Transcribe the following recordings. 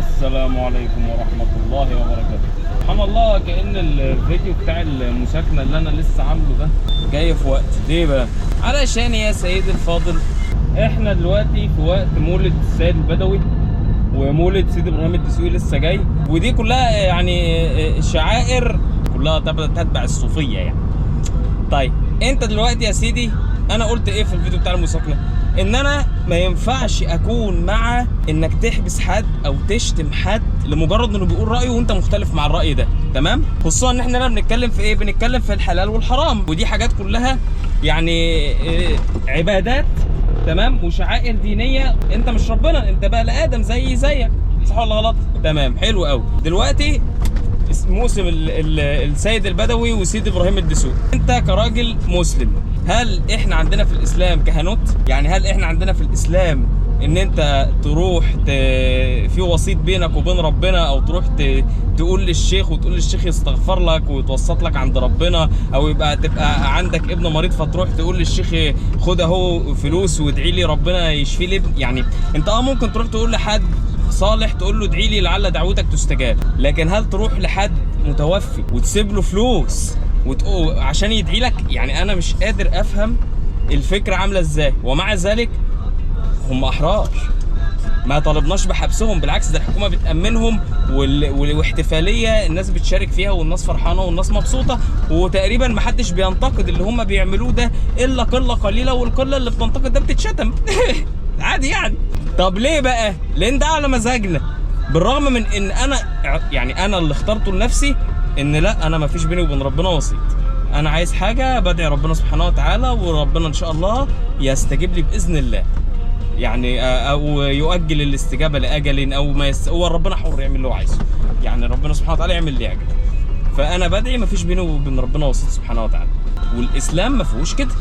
السلام عليكم ورحمة الله وبركاته. سبحان الله، كأن الفيديو بتاع المساكنة اللي أنا لسه عامله ده جاي في وقت. ليه بقى؟ علشان يا سيدي الفاضل، احنا دلوقتي في وقت مولد السيد البدوي ومولد سيدي ابراهيم الدسوقي لسه جاي، ودي كلها يعني شعائر كلها تتبع الصوفية يعني. طيب انت دلوقتي يا سيدي، انا قلت ايه في الفيديو بتاع المساكنة؟ ان انا ما ينفعش اكون مع انك تحبس حد او تشتم حد لمجرد انه بيقول رايه وانت مختلف مع الراي ده، تمام؟ خصوصا ان احنا بنتكلم في ايه؟ بنتكلم في الحلال والحرام، ودي حاجات كلها يعني عبادات، تمام؟ وشعائر دينيه. انت مش ربنا، انت بقى لادم زيك، صح ولا غلط؟ تمام، حلو قوي. دلوقتي موسم السيد البدوي وسيد ابراهيم الدسوقي، انت كراجل مسلم، هل احنا عندنا في الاسلام كهنوت؟ يعني هل احنا عندنا في الاسلام ان انت تروح في وسيط بينك وبين ربنا، او تروح تقول للشيخ وتقول للشيخ يستغفر لك ويتوسط لك عند ربنا، او تبقى عندك ابن مريض فتروح تقول للشيخ خد اهو فلوس وادعي لي ربنا يشفي لي؟ يعني انت ممكن تروح تقول لحد صالح تقول له ادعي لي لعل دعوتك تستجاب، لكن هل تروح لحد متوفي وتسيب له فلوس عشان يدعي لك؟ يعني انا مش قادر افهم الفكره عامله ازاي. ومع ذلك هم احرار، ما طالبناش بحبسهم، بالعكس ده الحكومه بتامنهم واحتفاليه الناس بتشارك فيها والناس فرحانه والناس مبسوطه، وتقريبا ما حدش بينتقد اللي هم بيعملوه ده الا قله قليله، والقله اللي بتنتقد ده بتتشتم عادي يعني. طب ليه بقى؟ لان ده على مزاجنا، بالرغم من ان انا اللي اخترته لنفسي، ان لا، انا ما فيش بيني وبين ربنا وسيط. انا عايز حاجه بدعي ربنا سبحانه وتعالى، وربنا ان شاء الله يستجيب لي باذن الله، يعني او يؤجل الاستجابه لاجل، او ما هو ربنا حر يعمل اللي هو عايزه، يعني ربنا سبحانه وتعالى يعمل اللي يعجبه. فانا بدعي ما فيش بيني وبين ربنا وسيط سبحانه وتعالى. والاسلام ما فيهوش كده،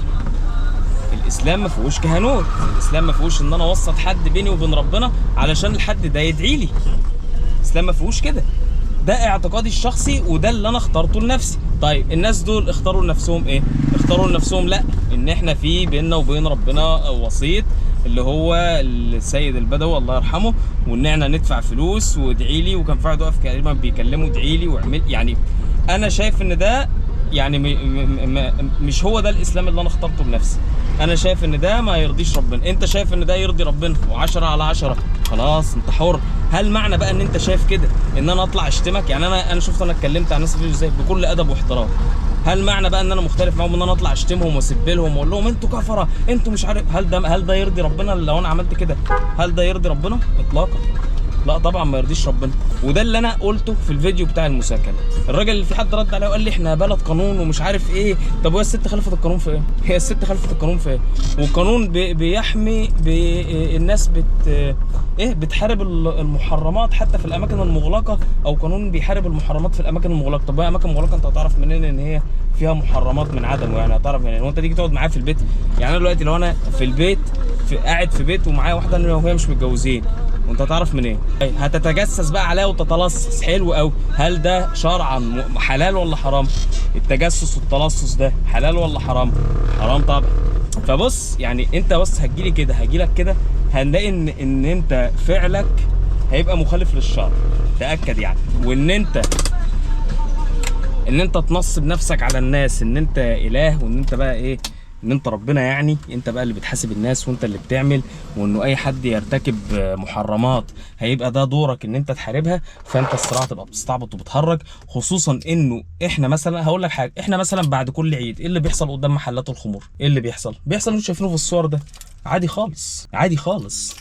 الاسلام ما فيهوش كهنوت، الاسلام ما فيهوش ان انا اوسط حد بيني وبين ربنا علشان الحد ده يدعي لي. الاسلام ما فيهوش كده، ده اعتقادي الشخصي وده اللي انا اخترته لنفسي. طيب الناس دول اختاروا لنفسهم ايه؟ اختاروا لنفسهم لا، ان احنا في بيننا وبين ربنا وسيط اللي هو السيد البدوي الله يرحمه، وان احنا ندفع فلوس وادعي لي، وكان في واحد واقف تقريبا بيكلمه ادعي لي واعمل. يعني انا شايف ان ده يعني مش هو ده الاسلام اللي انا اخترته بنفسي. انا شايف ان ده ما يرضيش ربنا، انت شايف ان ده يرضي ربنا، و10 على 10، خلاص انت حر. هل معنى بقى ان انت شايف كده ان انا اطلع اشتمك؟ يعني انا شفت انا اتكلمت عن ناس فيديو ازاي بكل ادب واحترام، هل معنى بقى ان انا مختلف معاهم ان انا اطلع اشتمهم واسب لهم واقول لهم انتوا كفره، انتوا مش عارف؟ هل ده يرضي ربنا؟ لو انا عملت كده هل ده يرضي ربنا؟ اطلاقا لا طبعا ما يرضيش ربنا. وده اللي انا قلته في الفيديو بتاع المساكنه. الراجل اللي في حد رد عليه وقال لي احنا بلد قانون ومش عارف ايه. طب وهي الست خالفت القانون في ايه؟ هي الست خالفت القانون في ايه؟ والقانون بيحمي الناس بتحارب المحرمات حتى في الاماكن المغلقه، او قانون بيحارب المحرمات في الاماكن المغلقه. طب هي اماكن مغلقه انت هتعرف منين ان هي فيها محرمات من عدمه؟ يعني هتعرف منين وانت تيجي تقعد معاه في البيت؟ يعني انا دلوقتي لو انا في البيت قاعد في بيت ومعايا واحده انا وهي مش متجوزين، وانت هتعرف منين؟ هتتجسس بقى عليها وتتلصص. حلو قوي. هل ده شرعا حلال ولا حرام؟ التجسس والتلصص ده حلال ولا حرام؟ حرام طبعا. فبص، يعني انت بص هتجيلي كده، هجيلك كده، هنلاقي ان انت فعلك هيبقى مخالف للشرع، تاكد يعني. وان انت تنصب نفسك على الناس ان انت اله، وان انت بقى ايه، ان انت ربنا، يعني انت بقى اللي بتحاسب الناس وانت اللي بتعمل، وانه اي حد يرتكب محرمات هيبقى ده دورك ان انت تحاربها. فانت الصراحه تبقى بتستعبط وبتهرج، خصوصا انه احنا مثلا هقول لك حاجه، احنا مثلا بعد كل عيد ايه اللي بيحصل قدام محلات الخمور؟ ايه اللي بيحصل انتوا شايفينه في الصور ده، عادي خالص، عادي خالص.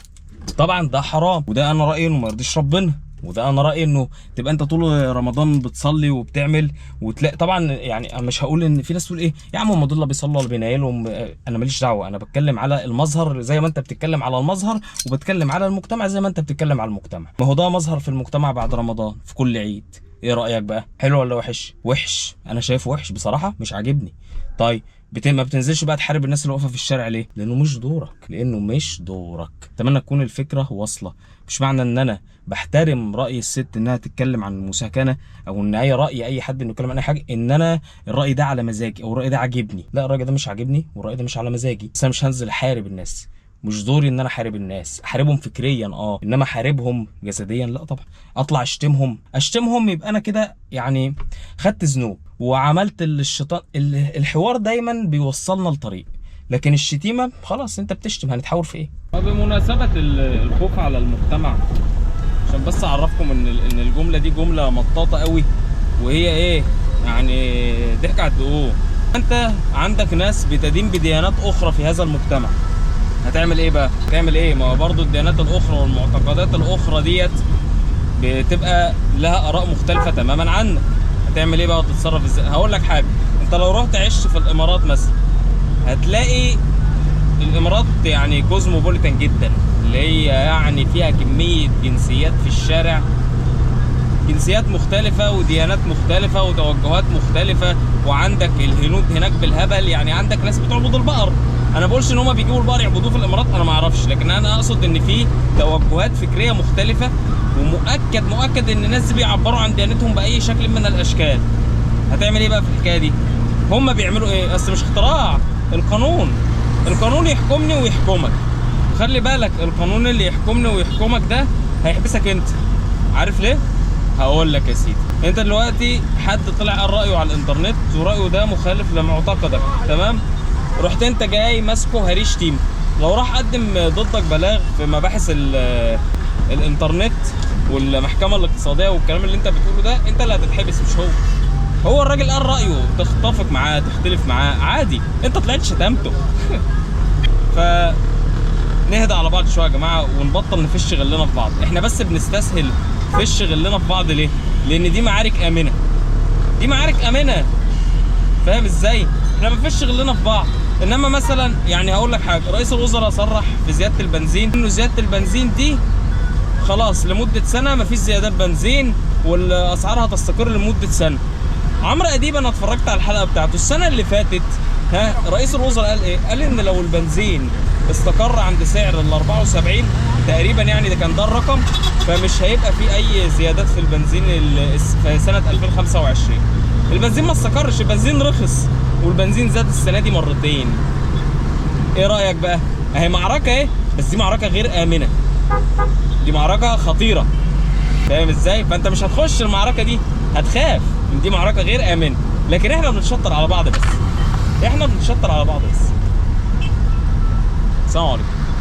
طبعا ده حرام، وده انا رايي انه ما يرضيش ربنا، وده انا رايي انه تبقى انت طول رمضان بتصلي وبتعمل وتلاقي. طبعا يعني مش هقول ان في ناس تقول ايه يا عم هم دول بيصلوا ولا بينيلهم، انا ماليش دعوه، انا بتكلم على المظهر زي ما انت بتتكلم على المظهر، وبتكلم على المجتمع زي ما انت بتتكلم على المجتمع. ما هو ده مظهر في المجتمع بعد رمضان في كل عيد. ايه رايك بقى؟ حلو ولا وحش؟ وحش، انا شايفه وحش بصراحه، مش عاجبني. طيب ما بتنزلش بقى تحارب الناس اللي واقفه في الشارع ليه؟ لانه مش دورك. اتمنى تكون الفكره واصله. مش معنى ان انا بحترم راي الست انها تتكلم عن المساكنه، او ان اي حد انه يتكلم عن اي حاجه، ان انا الراي ده على مزاجي او الراي ده عاجبني. لا، الراي ده مش عاجبني والراي ده مش على مزاجي، بس انا مش هنزل احارب الناس مش دوري ان انا احارب الناس، احاربهم فكريا انما احاربهم جسديا لا طبعا. اطلع اشتمهم يبقى انا كده يعني خدت ذنوب وعملت الشيطان. الحوار دايما بيوصلنا لطريق، لكن الشتيمه خلاص انت بتشتم، هنتحاور في ايه؟ بمناسبه الخوف على المجتمع، عشان بس اعرفكم ان الجمله دي جمله مطاطه قوي، وهي ايه يعني ضحك على الدقوق. انت عندك ناس بتدين بديانات اخرى في هذا المجتمع، هتعمل ايه بقى؟ هتعمل ايه؟ ما هو برضه الديانات الاخرى والمعتقدات الاخرى ديت بتبقى لها اراء مختلفه تماما عنك. هتعمل ايه بقى وتتصرف ازاي؟ هقول لك حاجه، انت لو رحت عشت في الامارات مثلا هتلاقي الامارات يعني كوزموبوليتان جدا، اللي هي يعني فيها كميه جنسيات في الشارع، جنسيات مختلفة وديانات مختلفة وتوجهات مختلفة. وعندك الهنود هناك بالهبل، يعني عندك ناس بتعبد البقر. انا بقولش ان هم بيجيبوا البقر يعبدوه في الامارات، انا ما اعرفش، لكن انا اقصد ان في توجهات فكرية مختلفة، ومؤكد ان الناس دي بيعبروا عن ديانتهم باي شكل من الاشكال. هتعمل ايه بقى في الحكاية دي؟ هم بيعملوا ايه؟ بس مش اختراع، القانون يحكمني ويحكمك. خلي بالك القانون اللي يحكمني ويحكمك ده هيحبسك انت. عارف ليه؟ هقول لك يا سيدي. انت دلوقتي حد طلع قال رايه على الانترنت ورايه ده مخالف لمعتقدك، تمام؟ رحت انت جاي ماسكه هريش تيم، لو راح قدم ضدك بلاغ في مباحث الانترنت والمحكمه الاقتصاديه والكلام اللي انت بتقوله ده، انت اللي هتتحبس مش هو. هو الراجل قال رايه، تتفق معاه تختلف معاه عادي، انت طلعت شتمته. نهدى على بعض شويه يا جماعه ونبطل نفش غلنا في بعض. احنا بس بنستسهل فش غلنا في بعض ليه؟ لان دي معارك امنه، دي معارك امنه، فاهم ازاي؟ احنا ما بنفش غلنا في بعض. انما مثلا يعني هقول لك حاجه، رئيس الوزراء صرح في زياده البنزين انه زياده البنزين دي خلاص لمده سنه مفيش زيادات بنزين والاسعار هتستقر لمده سنه. عمرو اديب انا اتفرجت على الحلقه بتاعته السنه اللي فاتت، رئيس الوزراء قال ايه؟ قال ان لو البنزين استقر عند سعر ال 74 تقريبا، يعني ده كان ده الرقم، فمش هيبقى في اي زيادات في البنزين في سنه 2025. البنزين ما استقرش، البنزين رخص والبنزين زاد السنه دي مرتين. ايه رايك بقى؟ اهي معركه اهي، بس دي معركه غير امنه، دي معركه خطيره، فاهم ازاي؟ فانت مش هتخش المعركه دي، هتخاف ان دي معركه غير امنه. لكن احنا بنتشطر على بعض بس، احنا بنتشطر على بعض بس. السلام عليكم.